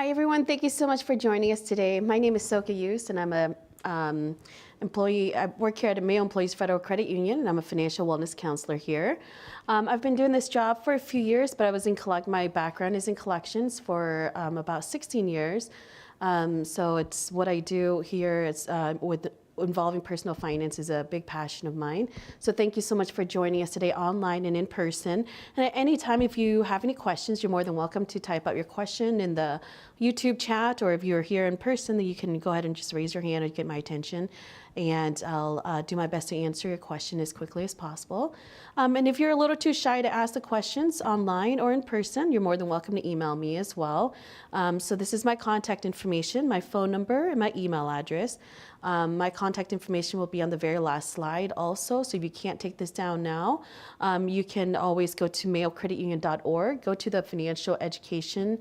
Hi, everyone. Thank you so much for joining us today. My name is Soka Yus, and I'm a employee. I work here at Mayo Employees Federal Credit Union, and I'm a financial wellness counselor here. I've been doing this job for a few years, but my background is in collections for about 16 years. So it's what I do here. It's involving personal finance is a big passion of mine. So thank you so much for joining us today online and in person. And at any time, if you have any questions, you're more than welcome to type out your question in the YouTube chat, or if you're here in person, then you can go ahead and just raise your hand and get my attention. And I'll do my best to answer your question as quickly as possible. And if you're a little too shy to ask the questions online or in person, you're more than welcome to email me as well. So this is my contact information, my phone number, and my email address. My contact information will be on the very last slide also, so if you can't take this down now, you can always go to mayocreditunion.org, go to the financial education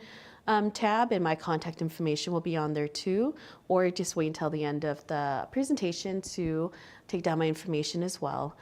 tab, and my contact information will be on there too, or just wait until the end of the presentation to take down my information as well.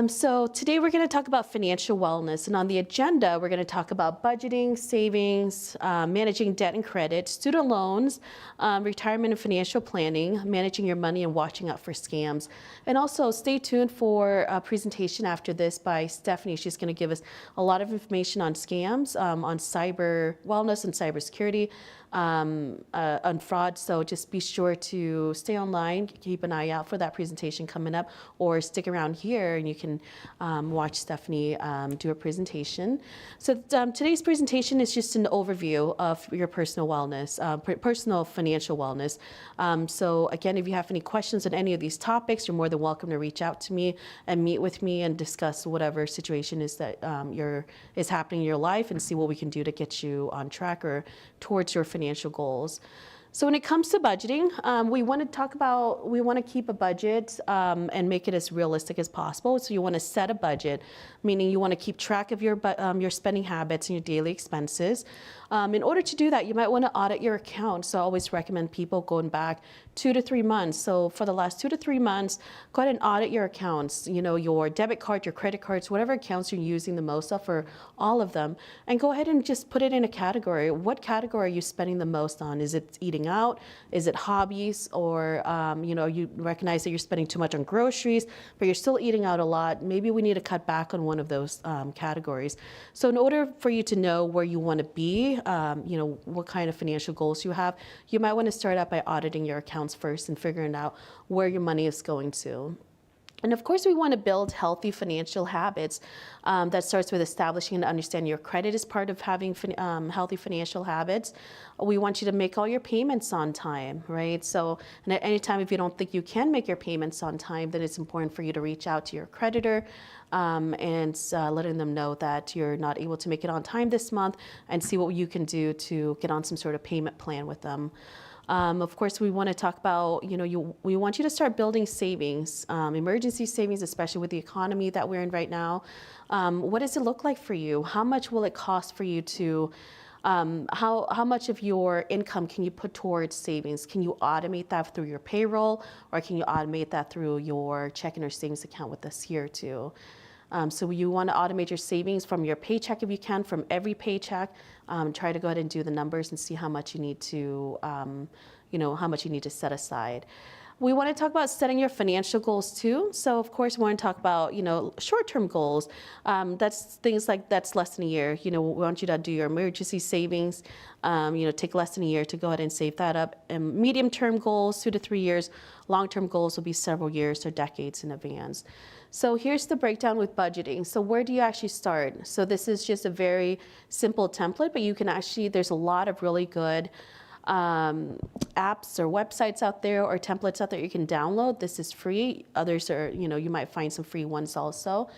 So today we're going to talk about financial wellness, and on the agenda we're going to talk about budgeting, savings, managing debt and credit, student loans, retirement and financial planning, managing your money, and watching out for scams. And also stay tuned for a presentation after this by Stephanie. She's going to give us a lot of information on scams, on cyber wellness and cybersecurity, on fraud. So just be sure to stay online, keep an eye out for that presentation coming up, or stick around here and you can watch Stephanie do a presentation. So today's presentation is just an overview of your personal wellness, personal financial wellness. So again, if you have any questions on any of these topics, you're more than welcome to reach out to me and meet with me and discuss whatever situation is that is happening in your life, and see what we can do to get you on track or towards your financial goals. So when it comes to budgeting, we want to keep a budget and make it as realistic as possible. So you want to set a budget, meaning you want to keep track of your spending habits and your daily expenses. In order to do that, you might want to audit your account. So I always recommend people going back 2 to 3 months. So for the last 2 to 3 months, go ahead and audit your accounts, your debit card, your credit cards, whatever accounts you're using the most of, or all of them, and go ahead and just put it in a category. What category are you spending the most on? Is it eating out? Is it hobbies? Or you recognize that you're spending too much on groceries, but you're still eating out a lot. Maybe we need to cut back on one of those categories. So in order for you to know where you want to be, what kind of financial goals you have, you might want to start out by auditing your accounts first and figuring out where your money is going to. And of course, we want to build healthy financial habits. That starts with establishing and understanding your credit as part of having healthy financial habits. We want you to make all your payments on time, right? So, and at any time, if you don't think you can make your payments on time, then it's important for you to reach out to your creditor and letting them know that you're not able to make it on time this month, and see what you can do to get on some sort of payment plan with them. Of course, we want to talk about, we want you to start building savings, emergency savings, especially with the economy that we're in right now. What does it look like for you? How much will it cost for you to, how much of your income can you put towards savings? Can you automate that through your payroll, or can you automate that through your checking or savings account with us here too? So you want to automate your savings from your paycheck if you can, from every paycheck. Try to go ahead and do the numbers and see how much you need to, how much you need to set aside. We want to talk about setting your financial goals too. So of course, we want to talk about, short-term goals. That's things like that's less than a year. We want you to do your emergency savings. Take less than a year to go ahead and save that up. And medium-term goals, 2 to 3 years. Long-term goals will be several years or decades in advance. So here's the breakdown with budgeting. So where do you actually start? So this is just a very simple template, but you can actually, there's a lot of really good apps or websites out there, or templates out there you can download. This is free. Others are, you might find some free ones also.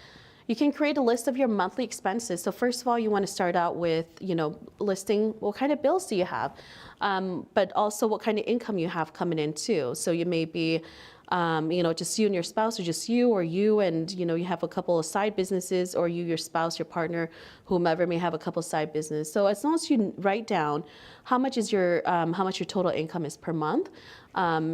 You can create a list of your monthly expenses. So first of all, you want to start out with, listing what kind of bills do you have, but also what kind of income you have coming in too. So you may be, just you and your spouse, or just you and, you have a couple of side businesses, or you, your spouse, your partner, whomever may have a couple of side business. So as long as you write down how much your total income is per month,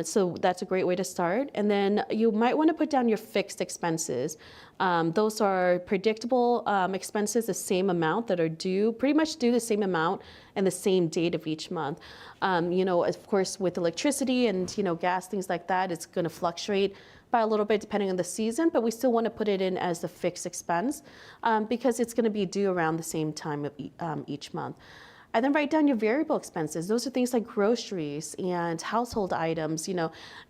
So that's a great way to start. And then you might want to put down your fixed expenses. Those are predictable expenses, the same amount that are due, pretty much due the same amount and the same date of each month. Of course, with electricity and gas, things like that, it's going to fluctuate by a little bit depending on the season, but we still want to put it in as the fixed expense because it's going to be due around the same time of each month. And then write down your variable expenses. Those are things like groceries and household items. You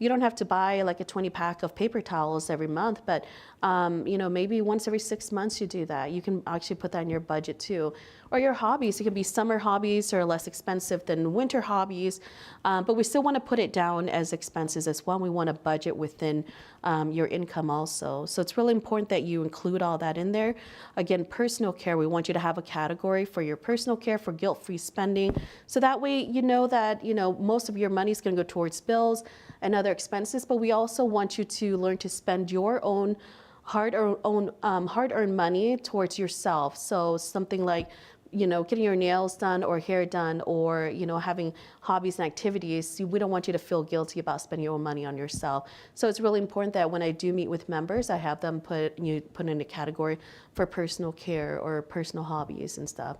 don't have to buy like a 20 pack of paper towels every month, but maybe once every 6 months you do that. You can actually put that in your budget too. Or your hobbies. It could be summer hobbies are less expensive than winter hobbies, but we still want to put it down as expenses as well. We want to budget within your income also. So it's really important that you include all that in there. Again, personal care, we want you to have a category for your personal care, for guilt-free spending. So that way you know that most of your money is going to go towards bills and other expenses, but we also want you to learn to spend your own hard-earned money towards yourself. So something like getting your nails done or hair done or, having hobbies and activities, we don't want you to feel guilty about spending your own money on yourself. So it's really important that when I do meet with members, I have them put in a category for personal care or personal hobbies and stuff.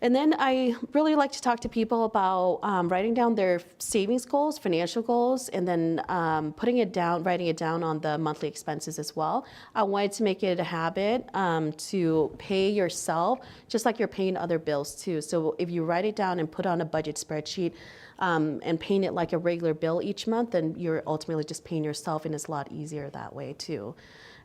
And then I really like to talk to people about writing down their savings goals, financial goals, and then writing it down on the monthly expenses as well. I wanted to make it a habit to pay yourself just like you're paying other bills too. So if you write it down and put on a budget spreadsheet and paying it like a regular bill each month, then you're ultimately just paying yourself, and it's a lot easier that way too.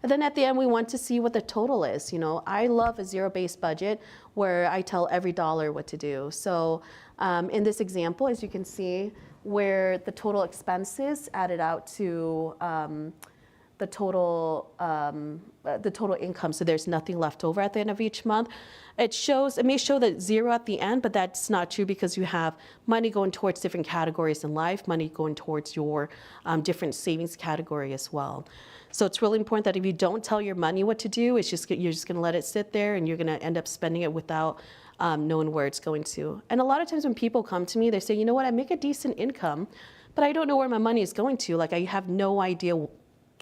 And then at the end, we want to see what the total is. I love a zero-based budget where I tell every dollar what to do. So in this example, as you can see, where the total expenses added out to the total income, so there's nothing left over at the end of each month. It may show that zero at the end, but that's not true because you have money going towards different categories in life, money going towards your different savings category as well. So it's really important that if you don't tell your money what to do, you're just going to let it sit there and you're going to end up spending it without knowing where it's going to. And a lot of times when people come to me, they say, you know what, I make a decent income, but I don't know where my money is going to. Like I have no idea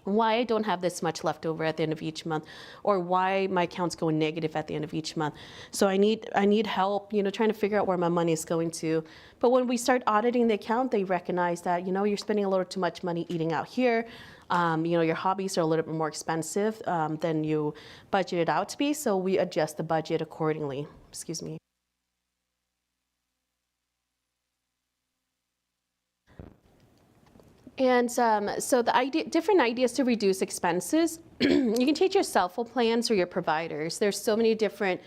why I don't have this much left over at the end of each month, or why my account's going negative at the end of each month. So I need help, trying to figure out where my money is going to. But when we start auditing the account, they recognize that, you're spending a little too much money eating out here. Your hobbies are a little bit more expensive than you budgeted out to be. So we adjust the budget accordingly. Excuse me. And so different ideas to reduce expenses. You can change your cell phone plans or your providers. There's so many different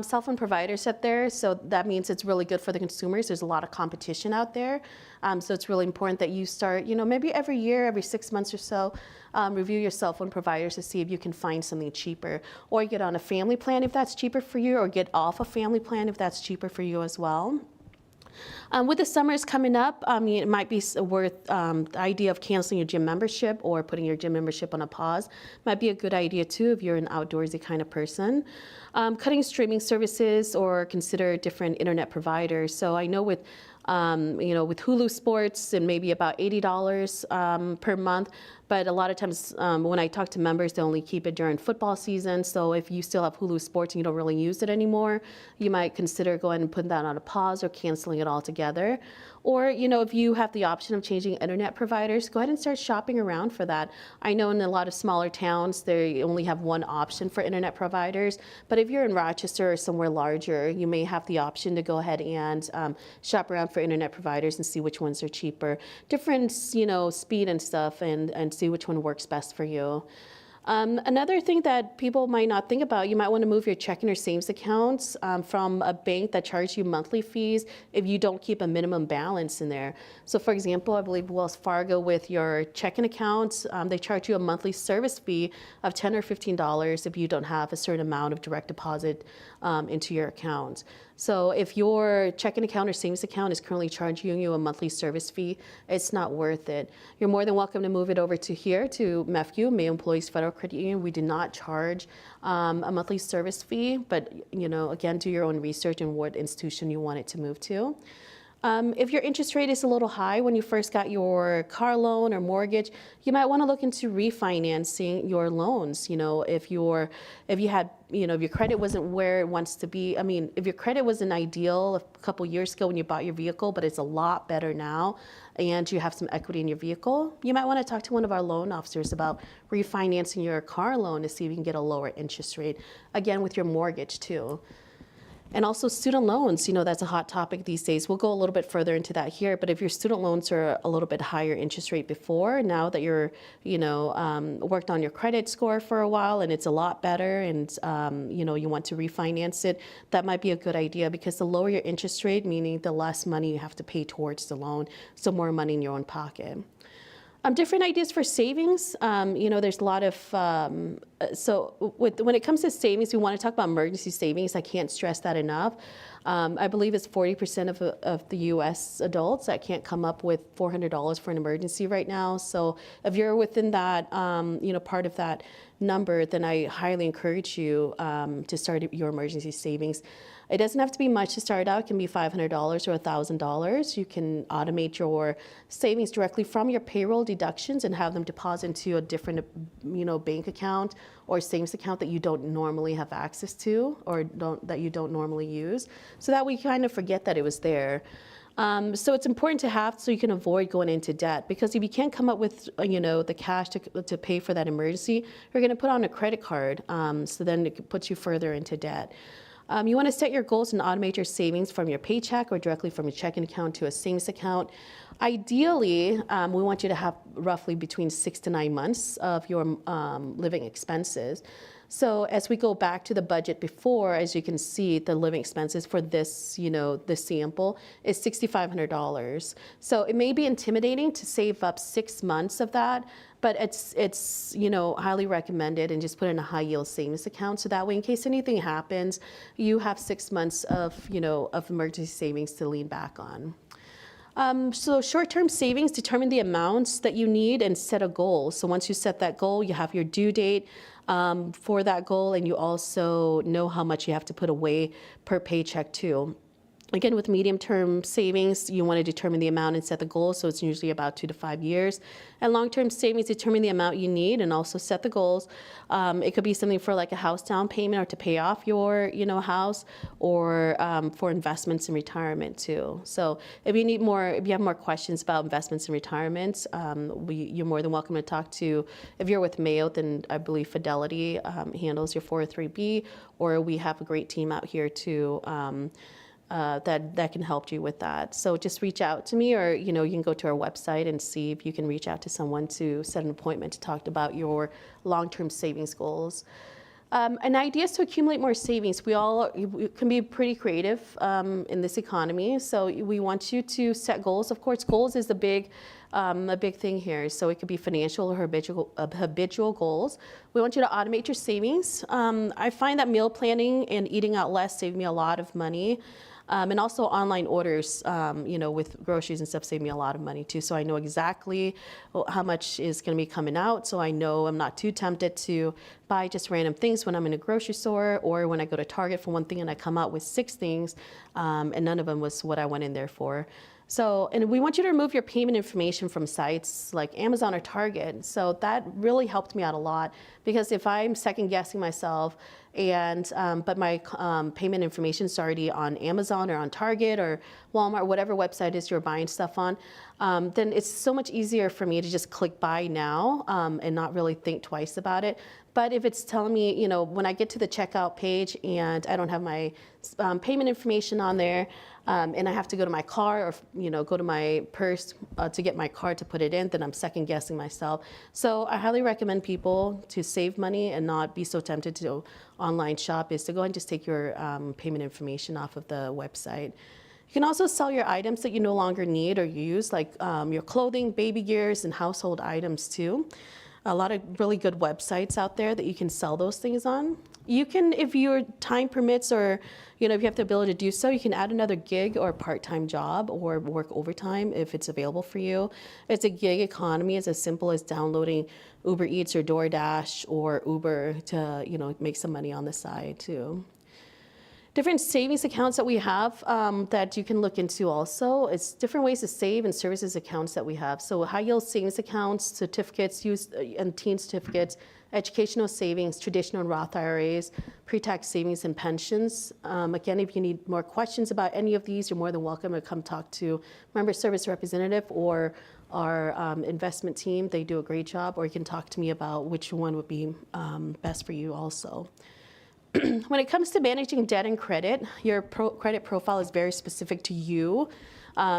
cell phone providers out there, so that means it's really good for the consumers. There's a lot of competition out there, so it's really important that you start, maybe every year, every 6 months or so, review your cell phone providers to see if you can find something cheaper, or get on a family plan if that's cheaper for you, or get off a family plan if that's cheaper for you as well. With the summers coming up, it might be worth the idea of canceling your gym membership or putting your gym membership on a pause. Might be a good idea too if you're an outdoorsy kind of person. Cutting streaming services or consider different internet providers. So I know with Hulu Sports and maybe about $80 per month. But a lot of times when I talk to members, they only keep it during football season. So if you still have Hulu Sports and you don't really use it anymore, you might consider going and putting that on a pause or canceling it altogether. Or, if you have the option of changing internet providers, go ahead and start shopping around for that. I know in a lot of smaller towns, they only have one option for internet providers. But if you're in Rochester or somewhere larger, you may have the option to go ahead and shop around for internet providers and see which ones are cheaper. Different, speed and stuff, and see which one works best for you. Another thing that people might not think about, you might want to move your checking or savings accounts from a bank that charges you monthly fees if you don't keep a minimum balance in there. So for example, I believe Wells Fargo, with your checking accounts, they charge you a monthly service fee of $10 or $15 if you don't have a certain amount of direct deposit into your account. So if your checking account or savings account is currently charging you a monthly service fee, it's not worth it. You're more than welcome to move it over to here, to MEFCU, Mayo Employees Federal Credit Union. We do not charge a monthly service fee, but again, do your own research on what institution you want it to move to. If your interest rate is a little high when you first got your car loan or mortgage, you might want to look into refinancing your loans. If you had, if your credit wasn't where it wants to be. I mean, if your credit wasn't ideal a couple years ago when you bought your vehicle, but it's a lot better now, and you have some equity in your vehicle, you might want to talk to one of our loan officers about refinancing your car loan to see if you can get a lower interest rate. Again, with your mortgage too. And also student loans, that's a hot topic these days. We'll go a little bit further into that here, but if your student loans are a little bit higher interest rate before, now that you're, worked on your credit score for a while and it's a lot better and, you want to refinance it, that might be a good idea because the lower your interest rate, meaning the less money you have to pay towards the loan, so more money in your own pocket. Different ideas for savings. There's a lot of, when it comes to savings, we want to talk about emergency savings. I can't stress that enough. I believe it's 40% of the U.S. adults that can't come up with $400 for an emergency right now. So if you're within that, part of that number, then I highly encourage you to start your emergency savings. It doesn't have to be much to start out. It can be $500 or $1,000. You can automate your savings directly from your payroll deductions and have them deposit into a different, bank account or savings account that you don't normally have access to or that you don't normally use. So that we kind of forget that it was there. So it's important to have so you can avoid going into debt, because if you can't come up with the cash to pay for that emergency, you're going to put on a credit card. So then it puts you further into debt. You want to set your goals and automate your savings from your paycheck or directly from your checking account to a savings account. Ideally, we want you to have roughly between 6 to 9 months of your living expenses. So as we go back to the budget before, as you can see, the living expenses for this, this sample is $6,500. So it may be intimidating to save up 6 months of that, but it's highly recommended, and just put in a high yield savings account. So that way, in case anything happens, you have 6 months of emergency savings to lean back on. So short-term savings, determine the amounts that you need and set a goal. So once you set that goal, you have your due date for that goal, and you also know how much you have to put away per paycheck too. Again, with medium-term savings, you want to determine the amount and set the goal, so it's usually about 2 to 5 years. And long-term savings, determine the amount you need and also set the goals. It could be something for like a house down payment or to pay off your, house, or for investments in retirement too. So if you have more questions about investments in retirement, you're more than welcome to talk to. If you're with Mayo, then I believe Fidelity handles your 403B, or we have a great team out here too. That can help you with that. So just reach out to me, or you can go to our website and see if you can reach out to someone to set an appointment to talk about your long-term savings goals. And ideas to accumulate more savings. We can be pretty creative in this economy, so we want you to set goals. Of course, goals is a big thing here. So it could be financial or habitual goals. We want you to automate your savings. I find that meal planning and eating out less save me a lot of money. And also online orders, with groceries and stuff save me a lot of money too. So I know exactly how much is going to be coming out. So I know I'm not too tempted to buy just random things when I'm in a grocery store, or when I go to Target for one thing and I come out with 6 things, and none of them was what I went in there for. So, and we want you to remove your payment information from sites like Amazon or Target. So that really helped me out a lot, because if I'm second guessing myself but my payment information is already on Amazon or on Target or Walmart, whatever website is you're buying stuff on, then it's so much easier for me to just click buy now and not really think twice about it. But if it's telling me, when I get to the checkout page and I don't have my payment information on there, and I have to go to my car or go to my purse to get my card to put it in, then I'm second guessing myself. So I highly recommend people to save money and not be so tempted to online shop, is to go and just take your payment information off of the website. You can also sell your items that you no longer need or use, like your clothing, baby gears, and household items too. A lot of really good websites out there that you can sell those things on. You can, if your time permits, or if you have the ability to do so, you can add another gig or part-time job or work overtime if it's available for you. It's a gig economy. It's as simple as downloading Uber Eats or DoorDash or Uber to make some money on the side too. Different savings accounts that we have that you can look into also. It's different ways to save and services accounts that we have. So high yield savings accounts, certificates, and teen certificates, educational savings, traditional and Roth IRAs, pre-tax savings and pensions. Again, if you need more questions about any of these, you're more than welcome to come talk to member service representative or our investment team. They do a great job, or you can talk to me about which one would be best for you also. When it comes to managing debt and credit, your credit profile is very specific to you.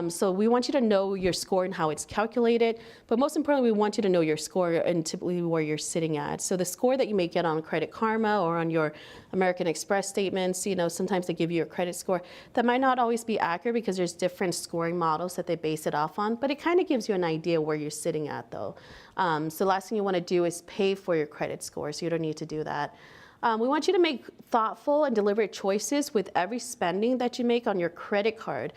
So we want you to know your score and how it's calculated, but most importantly, we want you to know your score and typically where you're sitting at. So the score that you may get on Credit Karma or on your American Express statements, sometimes they give you a credit score. That might not always be accurate because there's different scoring models that they base it off on, but it kind of gives you an idea where you're sitting at though. So the last thing you want to do is pay for your credit score, so you don't need to do that. We want you to make thoughtful and deliberate choices with every spending that you make on your credit card,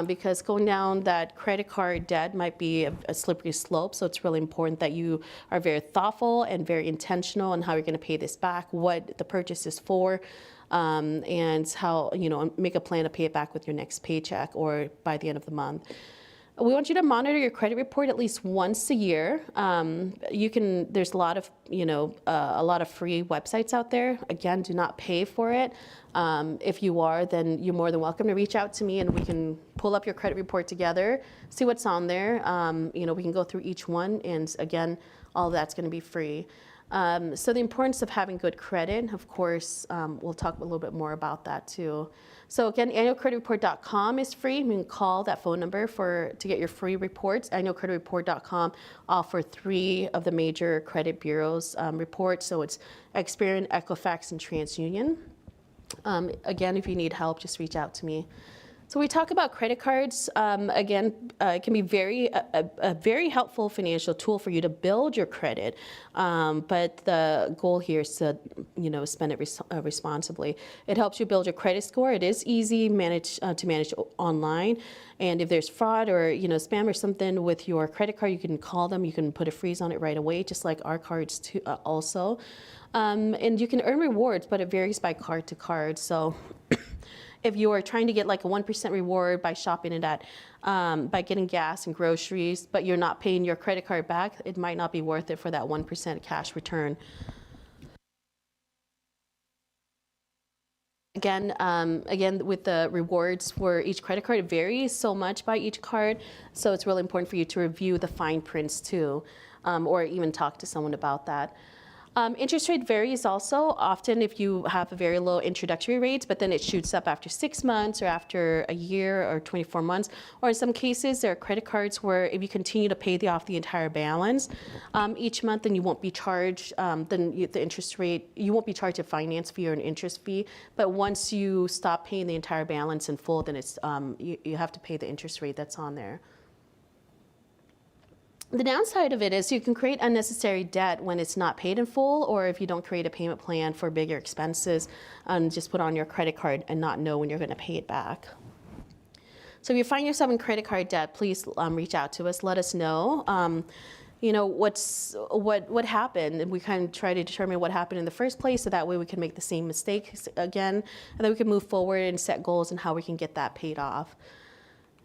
because going down that credit card debt might be a slippery slope. So it's really important that you are very thoughtful and very intentional on how you're going to pay this back, what the purchase is for, and how, make a plan to pay it back with your next paycheck or by the end of the month. We want you to monitor your credit report at least once a year. There's a lot of, a lot of free websites out there. Again, do not pay for it. If you are, then you're more than welcome to reach out to me and we can pull up your credit report together, see what's on there. We can go through each one, and again, all of that's going to be free. So the importance of having good credit, of course, we'll talk a little bit more about that too. So again, annualcreditreport.com is free. You can call that phone number to get your free reports. Annualcreditreport.com offer 3 of the major credit bureaus reports. So it's Experian, Equifax, and TransUnion. Again, if you need help, just reach out to me. So we talk about credit cards. It can be a very helpful financial tool for you to build your credit, but the goal here is to, spend it responsibly. It helps you build your credit score. It is easy to manage online, and if there's fraud or spam or something with your credit card, you can call them. You can put a freeze on it right away, just like our cards too, also. And you can earn rewards, but it varies by card to card. So. If you are trying to get like a 1% reward by shopping it at, by getting gas and groceries, but you're not paying your credit card back, it might not be worth it for that 1% cash return. Again, with the rewards for each credit card, it varies so much by each card. So it's really important for you to review the fine prints too, or even talk to someone about that. Interest rate varies also. Often if you have a very low introductory rate, but then it shoots up after 6 months or after a year or 24 months. Or in some cases, there are credit cards where if you continue to pay off the entire balance each month, then you won't be charged, the interest rate, you won't be charged a finance fee or an interest fee. But once you stop paying the entire balance in full, then it's you have to pay the interest rate that's on there. The downside of it is you can create unnecessary debt when it's not paid in full, or if you don't create a payment plan for bigger expenses and just put on your credit card and not know when you're going to pay it back. So if you find yourself in credit card debt, please reach out to us. Let us know. What happened, and we kind of try to determine what happened in the first place, so that way we can make the same mistakes again, and then we can move forward and set goals and how we can get that paid off.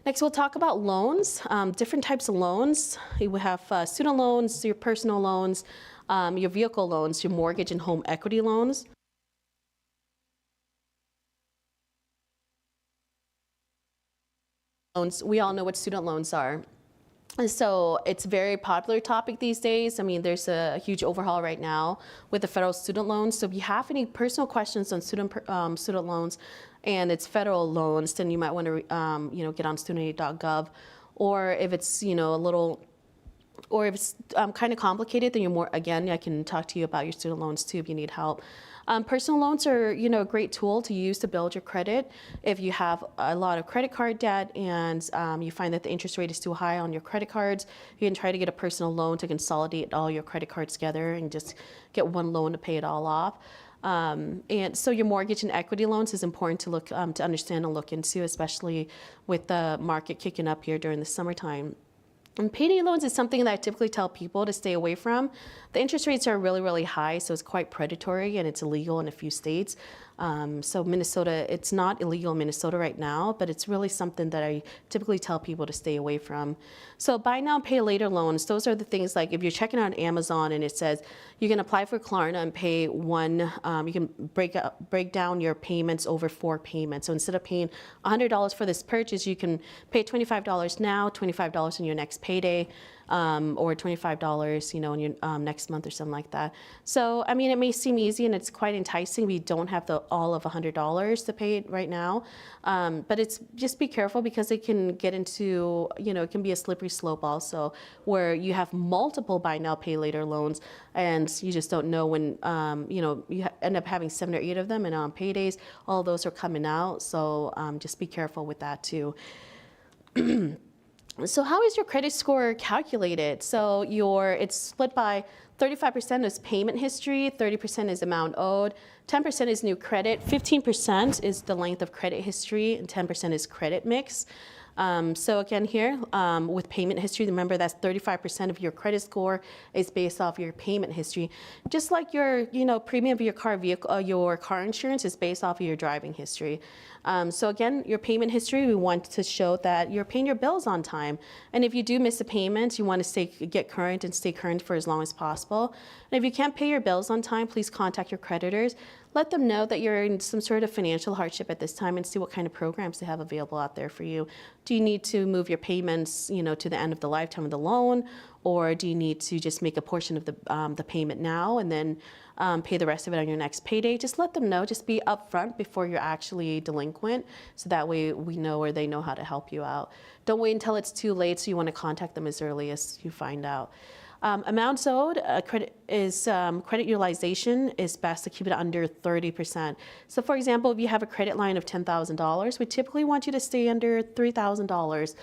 Next, we'll talk about loans, different types of loans. We have student loans, your personal loans, your vehicle loans, your mortgage and home equity loans. We all know what student loans are. And so it's a very popular topic these days. I mean, there's a huge overhaul right now with the federal student loans. So if you have any personal questions on student loans and it's federal loans, then you might want to get on studentaid.gov. Or if it's or if it's kind of complicated, then I can talk to you about your student loans too if you need help. Personal loans are, a great tool to use to build your credit. If you have a lot of credit card debt and you find that the interest rate is too high on your credit cards, you can try to get a personal loan to consolidate all your credit cards together and just get one loan to pay it all off. And so your mortgage and equity loans is important to look to understand and look into, especially with the market kicking up here during the summertime. And payday loans is something that I typically tell people to stay away from. The interest rates are really, really high, so it's quite predatory and it's illegal in a few states. So Minnesota, it's not illegal in Minnesota right now, but it's really something that I typically tell people to stay away from. So buy now, pay later loans, those are the things like if you're checking out Amazon and it says you can apply for Klarna and pay one, you can break down your payments over 4 payments. So instead of paying $100 for this purchase, you can pay $25 now, $25 in your next payday. Or $25, in your next month or something like that. So, I mean, it may seem easy and it's quite enticing. We don't have all of $100 to pay right now, but just be careful because it can get into, it can be a slippery slope also, where you have multiple buy now, pay later loans, and you just don't know when, you end up having 7 or 8 of them, and on paydays, all those are coming out. So just be careful with that too. So how is your credit score calculated? So it's split by 35% is payment history, 30% is amount owed, 10% is new credit, 15% is the length of credit history, and 10% is credit mix. So again here, with payment history, remember that's 35% of your credit score is based off your payment history. Just like your, premium of your car insurance is based off of your driving history. So again, your payment history, we want to show that you're paying your bills on time. And if you do miss a payment, you want to get current and stay current for as long as possible. And if you can't pay your bills on time, please contact your creditors. Let them know that you're in some sort of financial hardship at this time and see what kind of programs they have available out there for you. Do you need to move your payments, to the end of the lifetime of the loan, or do you need to just make a portion of the payment now and then pay the rest of it on your next payday? Just let them know. Just be upfront before you're actually delinquent, so that way we know or they know how to help you out. Don't wait until it's too late, so you want to contact them as early as you find out. Amounts owed, credit utilization is best to keep it under 30%. So for example, if you have a credit line of $10,000, we typically want you to stay under $3,000.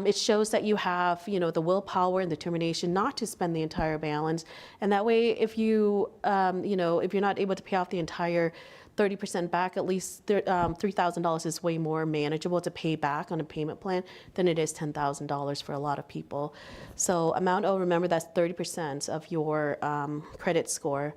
It shows that you have, the willpower and determination not to spend the entire balance. And that way, if you, if you're not able to pay off the entire 30% back, at least $3,000 is way more manageable to pay back on a payment plan than it is $10,000 for a lot of people. So amount owed, remember that's 30% of your credit score.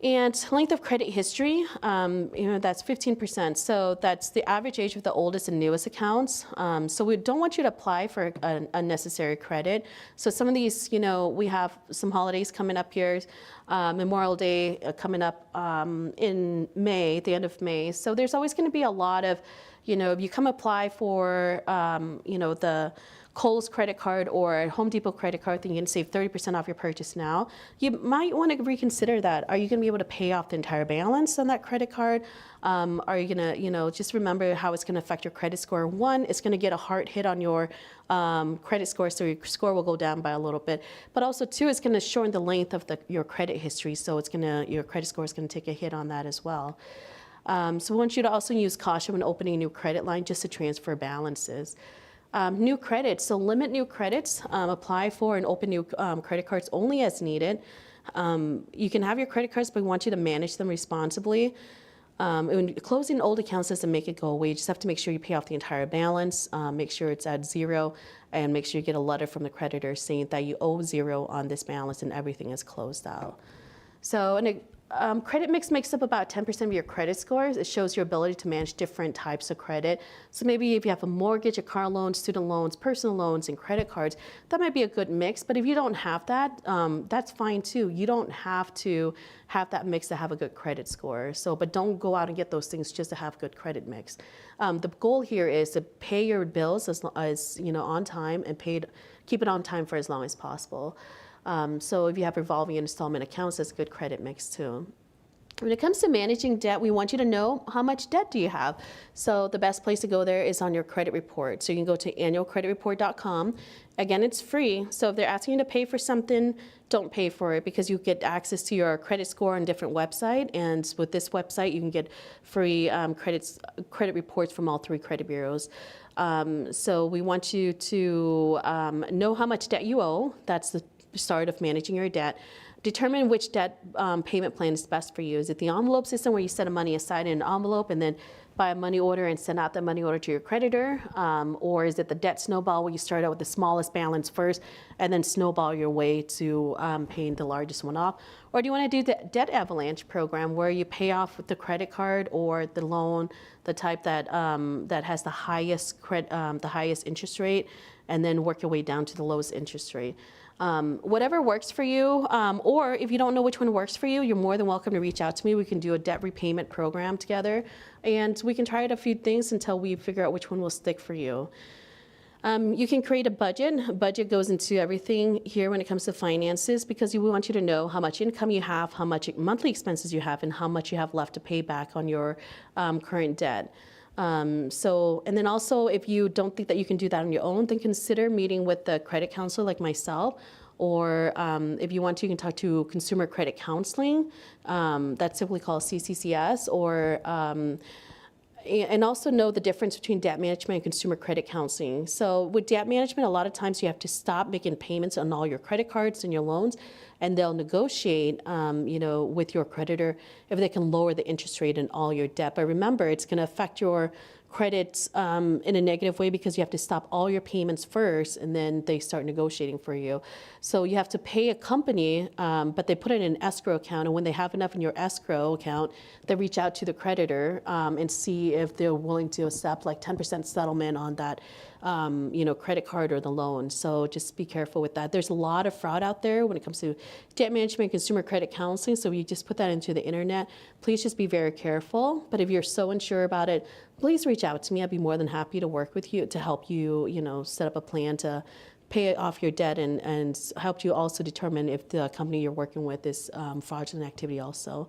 And length of credit history, that's 15%. So that's the average age of the oldest and newest accounts. So we don't want you to apply for unnecessary credit. So some of these, we have some holidays coming up here, Memorial Day coming up in May, at the end of May. So there's always going to be a lot of, if you come apply for, the Kohl's credit card or Home Depot credit card, then you can save 30% off your purchase now. You might want to reconsider that. Are you going to be able to pay off the entire balance on that credit card? Are you going to, just remember how it's going to affect your credit score. One, it's going to get a hard hit on your credit score, so your score will go down by a little bit. But also, two, it's going to shorten the length of your credit history, so your credit score is going to take a hit on that as well. So we want you to also use caution when opening a new credit line just to transfer balances. New credits, so limit new credits, apply for and open new credit cards only as needed. You can have your credit cards, but we want you to manage them responsibly. When closing old accounts doesn't make it go away. You just have to make sure you pay off the entire balance, make sure it's at 0, and make sure you get a letter from the creditor saying that you owe 0 on this balance and everything is closed out. So, credit mix makes up about 10% of your credit scores. It shows your ability to manage different types of credit. So maybe if you have a mortgage, a car loan, student loans, personal loans, and credit cards, that might be a good mix. But if you don't have that, that's fine too. You don't have to have that mix to have a good credit score. So, but don't go out and get those things just to have good credit mix. The goal here is to pay your bills as on time and keep it on time for as long as possible. So if you have revolving installment accounts, that's a good credit mix too. When it comes to managing debt, we want you to know how much debt do you have. So the best place to go there is on your credit report. So you can go to annualcreditreport.com. Again, it's free. So if they're asking you to pay for something, don't pay for it because you get access to your credit score on a different website. And with this website, you can get free credit reports from all 3 credit bureaus. So we want you to know how much debt you owe. That's the start of managing your debt. Determine which debt payment plan is best for you. Is it the envelope system where you set money aside in an envelope and then buy a money order and send out the money order to your creditor? Or is it the debt snowball where you start out with the smallest balance first and then snowball your way to paying the largest one off? Or do you want to do the debt avalanche program where you pay off with the credit card or the loan, the type that that has the highest interest rate, and then work your way down to the lowest interest rate? Whatever works for you, or if you don't know which one works for you, you're more than welcome to reach out to me. We can do a debt repayment program together, and we can try out a few things until we figure out which one will stick for you. You can create a budget. A budget goes into everything here when it comes to finances because we want you to know how much income you have, how much monthly expenses you have, and how much you have left to pay back on your current debt. And then also, if you don't think that you can do that on your own, then consider meeting with the credit counselor like myself, or if you want to, you can talk to Consumer Credit Counseling. That's simply called CCCS, or and also know the difference between debt management and consumer credit counseling. So with debt management, a lot of times you have to stop making payments on all your credit cards and your loans, and they'll negotiate, with your creditor if they can lower the interest rate in all your debt. But remember, it's going to affect your credit in a negative way because you have to stop all your payments first, and then they start negotiating for you. So you have to pay a company, but they put it in an escrow account, and when they have enough in your escrow account, they reach out to the creditor and see if they're willing to accept like 10% settlement on that credit card or the loan. So just be careful with that. There's a lot of fraud out there when it comes to debt management, consumer credit counseling. So we just put that into the internet. Please just be very careful. But if you're so unsure about it, please reach out to me. I'd be more than happy to work with you to help you, set up a plan to pay off your debt and help you also determine if the company you're working with is fraudulent activity also.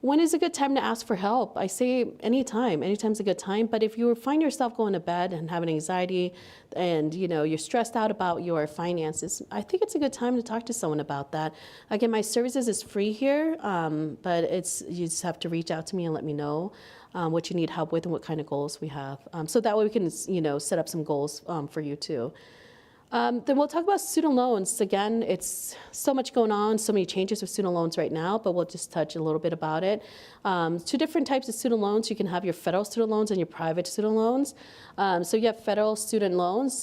When is a good time to ask for help? I say anytime. Anytime's a good time. But if you find yourself going to bed and having anxiety and you're stressed out about your finances, I think it's a good time to talk to someone about that. Again, my services is free here, but you just have to reach out to me and let me know what you need help with and what kind of goals we have. So that way we can set up some goals for you too. Then we'll talk about student loans. Again, it's so much going on, so many changes with student loans right now, but we'll just touch a little bit about it. Two different types of student loans. You can have your federal student loans and your private student loans. So you have federal student loans,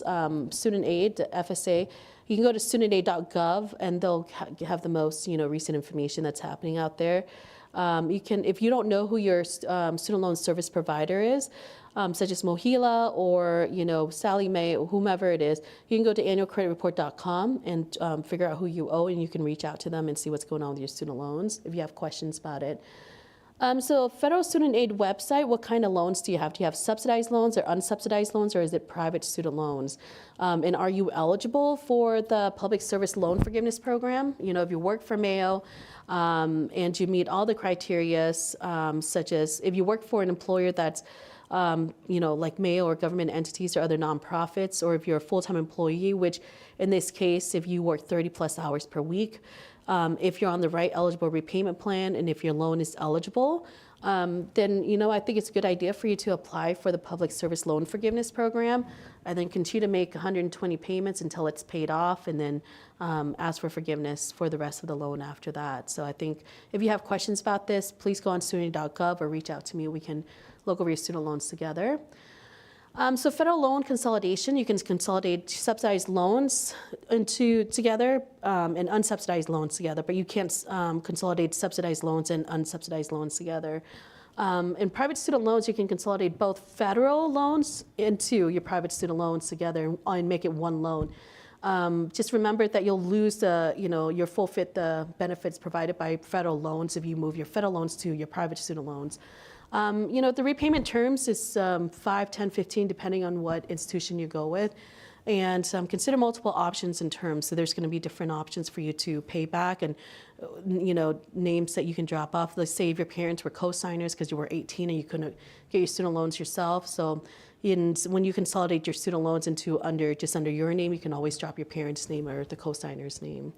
student aid, FSA. You can go to studentaid.gov and they'll have the most recent information that's happening out there. If you don't know who your student loan service provider is, such as Mohila or Sallie Mae or whomever it is, you can go to annualcreditreport.com and figure out who you owe, and you can reach out to them and see what's going on with your student loans if you have questions about it. So federal student aid website, what kind of loans do you have? Do you have subsidized loans or unsubsidized loans, or is it private student loans? And are you eligible for the public service loan forgiveness program? If you work for Mayo and you meet all the criteria, such as if you work for an employer that's like Mayo or government entities or other nonprofits, or if you're a full-time employee, which in this case, if you work 30 plus hours per week, if you're on the right eligible repayment plan, and if your loan is eligible, then I think it's a good idea for you to apply for the public service loan forgiveness program, and then continue to make 120 payments until it's paid off, and then ask for forgiveness for the rest of the loan after that. So I think if you have questions about this, please go on student.gov or reach out to me. We can look over your student loans together. So federal loan consolidation, you can consolidate subsidized loans together and unsubsidized loans together, but you can't consolidate subsidized loans and unsubsidized loans together. In private student loans, you can consolidate both federal loans into your private student loans together and make it one loan. Just remember that you'll lose you'll forfeit the benefits provided by federal loans if you move your federal loans to your private student loans. The repayment terms is 5, 10, 15, depending on what institution you go with. And consider multiple options in terms. So there's going to be different options for you to pay back, and names that you can drop off. Let's say if your parents were co-signers because you were 18 and you couldn't get your student loans yourself. So when you consolidate your student loans into just under your name, you can always drop your parents' name or the co-signer's name.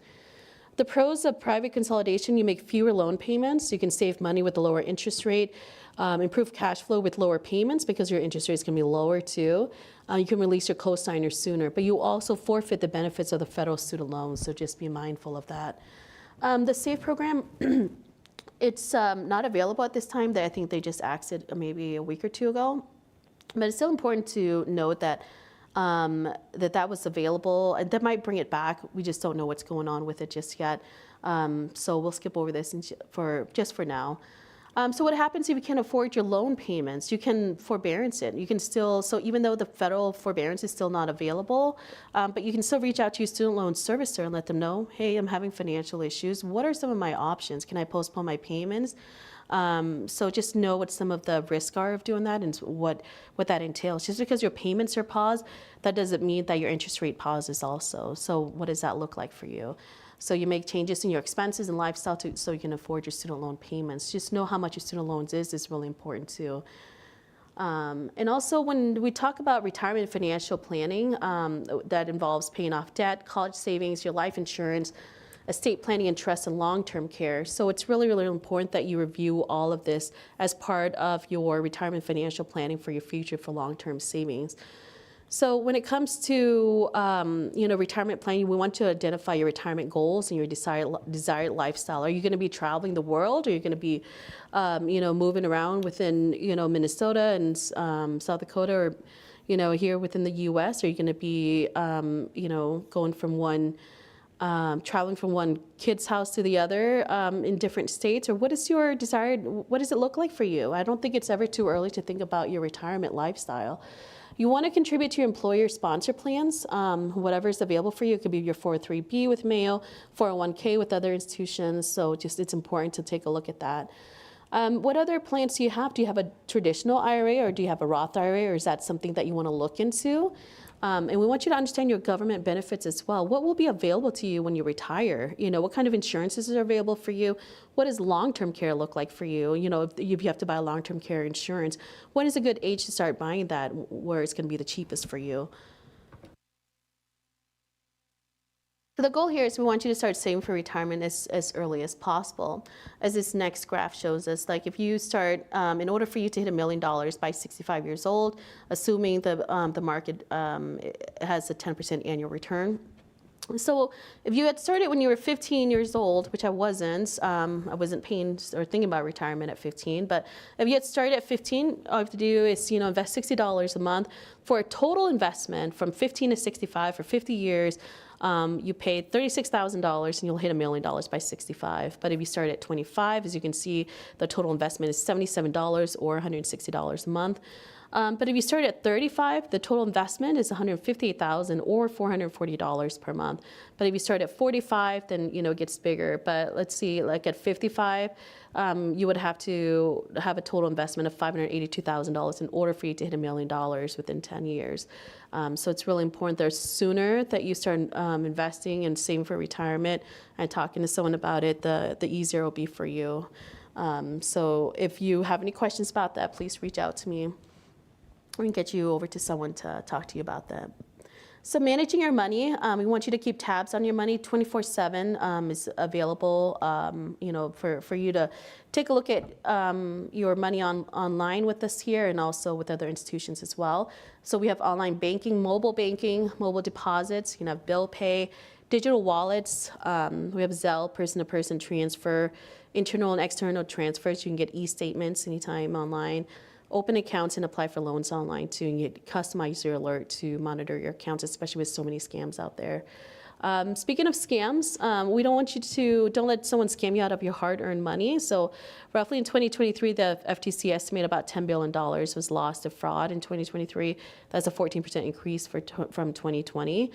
The pros of private consolidation: you make fewer loan payments, you can save money with a lower interest rate, improve cash flow with lower payments because your interest rate is going to be lower too. You can release your co-signer sooner, but you also forfeit the benefits of the federal student loans, so just be mindful of that. The SAVE program, It's not available at this time. I think they just axed it maybe a week or two ago. But it's still important to note that that was available. And that might bring it back. We just don't know what's going on with it just yet. So we'll skip over this for now. So what happens if you can't afford your loan payments? You can forbearance it. You can still, so even though the federal forbearance is still not available, but you can still reach out to your student loan servicer and let them know, hey, I'm having financial issues. What are some of my options? Can I postpone my payments? So just know what some of the risks are of doing that and what that entails. Just because your payments are paused, that doesn't mean that your interest rate pauses also. So what does that look like for you? So you make changes in your expenses and lifestyle so you can afford your student loan payments. Just know how much your student loans is really important too. And also when we talk about retirement financial planning, that involves paying off debt, college savings, your life insurance, estate planning and trust, and long-term care. So it's really, really important that you review all of this as part of your retirement financial planning for your future for long-term savings. So when it comes to retirement planning, we want to identify your retirement goals and your desired lifestyle. Are you going to be traveling the world? Are you going to be moving around within Minnesota and South Dakota, or here within the U.S.? Are you going to be going from traveling from one kid's house to the other in different states? Or what is your desired? What does it look like for you? I don't think it's ever too early to think about your retirement lifestyle. You want to contribute to your employer sponsor plans, whatever is available for you. It could be your 403B with Mayo, 401k with other institutions. So it's important to take a look at that. What other plans do you have? Do you have a traditional IRA, or do you have a Roth IRA, or is that something that you want to look into? And we want you to understand your government benefits as well. What will be available to you when you retire? What kind of insurances are available for you? What does long-term care look like for you? If you have to buy long-term care insurance, when is a good age to start buying that, where it's going to be the cheapest for you? So the goal here is we want you to start saving for retirement as early as possible. As this next graph shows us, like if you start, in order for you to hit $1 million by 65 years old, assuming the market has a 10% annual return. So if you had started when you were 15 years old, which I wasn't paying or thinking about retirement at 15, but if you had started at 15, all you have to do is invest $60 a month for a total investment from 15 to 65 for 50 years. You paid $36,000 and you'll hit $1 million by 65. But if you start at 25, as you can see, the total investment is $77 or $160 a month. But if you start at 35, the total investment is $158,000 or $440 per month. But if you start at 45, then it gets bigger. But let's see, like at 55, you would have to have a total investment of $582,000 in order for you to hit $1 million within 10 years. So it's really important the sooner that you start investing and saving for retirement and talking to someone about it, the easier it will be for you. So if you have any questions about that, please reach out to me. We can get you over to someone to talk to you about that. So managing your money, we want you to keep tabs on your money. 24/7 is available, for you to take a look at your money online with us here and also with other institutions as well. So we have online banking, mobile deposits. You can have bill pay, digital wallets. We have Zelle, person-to-person transfer, internal and external transfers. You can get e-statements anytime online. Open accounts and apply for loans online too, and you customize your alert to monitor your accounts, especially with so many scams out there. Speaking of scams, we don't want you to, don't let someone scam you out of your hard-earned money. So roughly in 2023, the FTC estimated about $10 billion was lost to fraud in 2023. That's a 14% increase from 2020.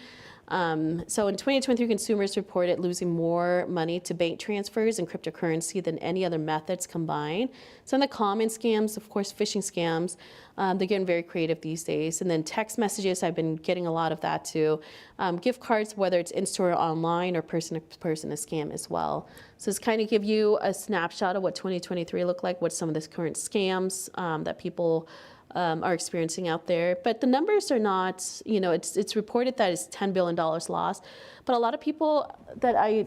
So in 2023, consumers reported losing more money to bank transfers and cryptocurrency than any other methods combined. Some of the common scams, of course, phishing scams, they're getting very creative these days. And then text messages, I've been getting a lot of that too. Gift cards, whether it's in-store or online or person-to-person, a scam as well. So it's kind of give you a snapshot of what 2023 looked like, what some of the current scams that people are experiencing out there. But the numbers are not, it's reported that it's $10 billion lost. But a lot of people that a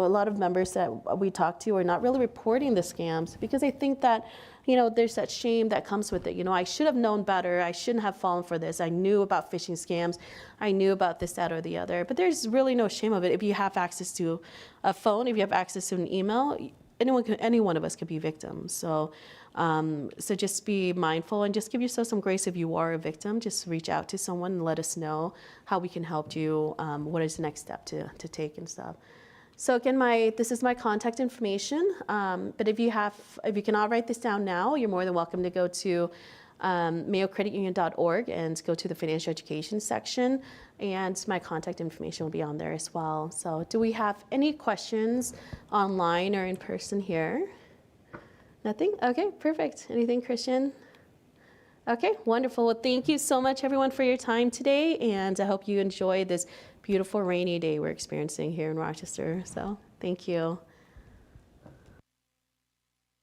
lot of members that we talk to are not really reporting the scams because they think that, there's that shame that comes with it. I should have known better. I shouldn't have fallen for this. I knew about phishing scams. I knew about this, that, or the other. But there's really no shame of it. If you have access to a phone, if you have access to an email, any one of us could be victims. So, so just be mindful and just give yourself some grace if you are a victim. Just reach out to someone and let us know how we can help you. What is the next step to take and stuff. So again, this is my contact information. But if you cannot write this down now, you're more than welcome to go to mayocreditunion.org and go to the financial education section, and my contact information will be on there as well. So do we have any questions online or in person here? Nothing? Okay, perfect. Anything, Christian? Okay, wonderful. Well, thank you so much, everyone, for your time today, and I hope you enjoy this beautiful rainy day we're experiencing here in Rochester. So thank you.